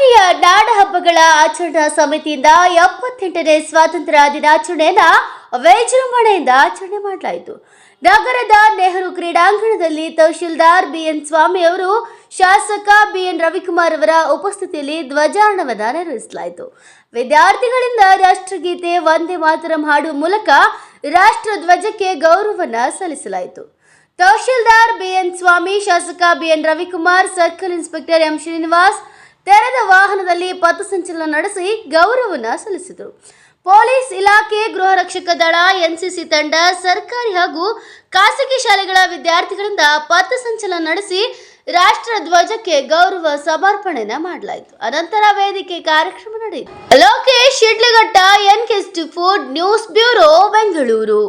ಜಿಲ್ಲೆಯ ನಾಡ ಹಬ್ಬಗಳ ಆಚರಣಾ ಸಮಿತಿಯಿಂದ 78ನೇ ಸ್ವಾತಂತ್ರ್ಯ ದಿನಾಚರಣೆಯನ್ನ ವಿಜೃಂಭಣೆಯಿಂದ ಆಚರಣೆ ಮಾಡಲಾಯಿತು. ನಗರದ ನೆಹರು ಕ್ರೀಡಾಂಗಣದಲ್ಲಿ ತಹಶೀಲ್ದಾರ್ ಬಿಎನ್ ಸ್ವಾಮಿ ಅವರು, ಶಾಸಕ ಬಿಎನ್ ರವಿಕುಮಾರ್ ಅವರ ಉಪಸ್ಥಿತಿಯಲ್ಲಿ ಧ್ವಜಾರೋಹಣವನ್ನು ನೆರವೇರಿಸಲಾಯಿತು. ವಿದ್ಯಾರ್ಥಿಗಳಿಂದ ರಾಷ್ಟ್ರಗೀತೆ ವಂದೇ ಮಾತರಂ ಹಾಡುವ ಮೂಲಕ ರಾಷ್ಟ್ರ ಧ್ವಜಕ್ಕೆ ಗೌರವವನ್ನು ಸಲ್ಲಿಸಲಾಯಿತು. ತಹಶೀಲ್ದಾರ್ ಬಿಎನ್ ಸ್ವಾಮಿ, ಶಾಸಕ BN Ravikumar, circle inspector M Srinivas ತೆರೆದ ವಾಹನದಲ್ಲಿ ಪಥಸಂಚಲನ ನಡೆಸಿ ಗೌರವವನ್ನು ಸಲ್ಲಿಸಿದರು. ಪೊಲೀಸ್ ಇಲಾಖೆ, ಗೃಹ ರಕ್ಷಕ ದಳ, ಎನ್ಸಿಸಿ ತಂಡ, ಸರ್ಕಾರಿ ಹಾಗೂ ಖಾಸಗಿ ಶಾಲೆಗಳ ವಿದ್ಯಾರ್ಥಿಗಳಿಂದ ಪಥಸಂಚಲನ ನಡೆಸಿ ರಾಷ್ಟ್ರ ಧ್ವಜಕ್ಕೆ ಗೌರವ ಸಮರ್ಪಣೆನ ಮಾಡಲಾಯಿತು. ಅನಂತರ ವೇದಿಕೆ ಕಾರ್ಯಕ್ರಮ ನಡೆಯಿತು. Lokesh Shidlaghatta, NK4 news bureau, Bengaluru.